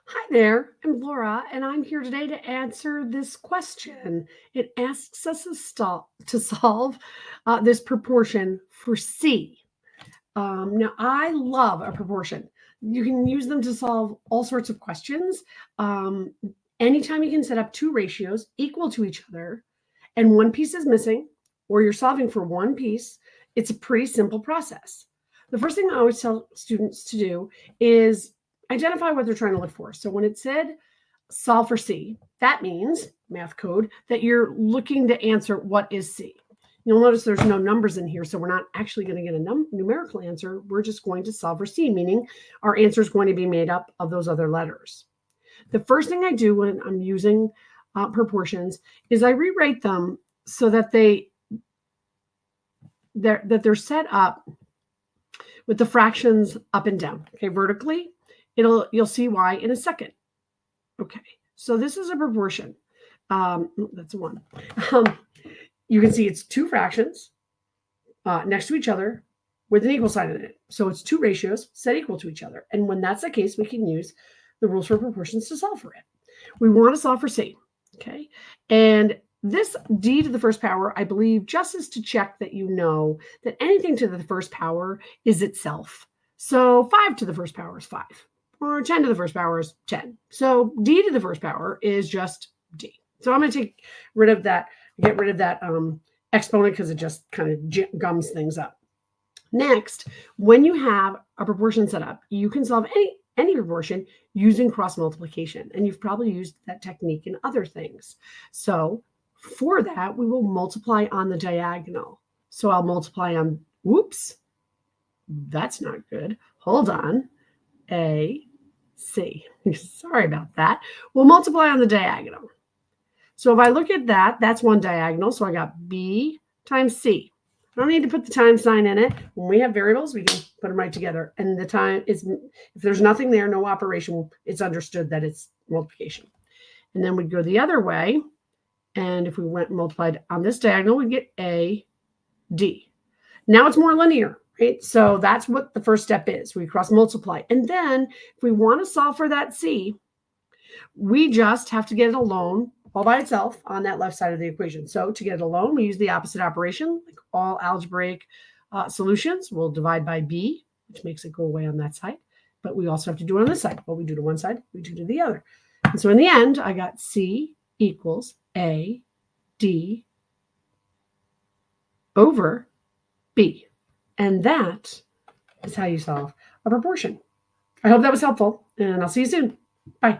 Hi there, I'm Laura, and I'm here today to answer this question. It asks us to solve this proportion for C. Now, I love a proportion. You can use them to solve all sorts of questions. Um, Anytime you can set up two ratios equal to each other, and one piece is missing, or you're solving for one piece, it's a pretty simple process. The first thing I always tell students to do is identify what they're trying to look for. So when it said solve for C, that means math code that you're looking to answer what is C. You'll notice there's no numbers in here, so we're not actually going to get a numerical answer. We're just going to solve for C, meaning our answer is going to be made up of those other letters. The first thing I do when I'm using proportions is I rewrite them so that they're set up with the fractions up and down. Okay, vertically, you'll see why in a second. Okay, so this is a proportion. That's one. You can see it's two fractions next to each other with an equal sign in it. So it's two ratios set equal to each other. And when that's the case, we can use the rules for proportions to solve for it. We want to solve for C. Okay, and this d to the first power, I believe, just is to check that you know that anything to the first power is itself. So 5 to the first power is 5, or 10 to the first power is 10. So d to the first power is just d. So I'm going to get rid of that exponent because it just kind of gums things up. Next, when you have a proportion set up, you can solve any proportion using cross multiplication. And you've probably used that technique in other things. So for that, we will multiply on the diagonal. So I'll multiply on, whoops, that's not good. Hold on, A, C. Sorry about that. We'll multiply on the diagonal. So if I look at that, that's one diagonal. So I got B times C. I don't need to put the times sign in it. When we have variables, we can put them right together. And the time is, if there's nothing there, no operation, it's understood that it's multiplication. And then we'd go the other way. And if we went multiplied on this diagonal, we'd get A, D. Now it's more linear, right? So that's what the first step is. We cross multiply. And then if we want to solve for that C, we just have to get it alone all by itself on that left side of the equation. So to get it alone, we use the opposite operation. Like all algebraic solutions, we'll divide by B, which makes it go away on that side. But we also have to do it on this side. What we do to one side, we do to the other. And so in the end, I got C equals A, D over B. And that is how you solve a proportion. I hope that was helpful, and I'll see you soon. Bye.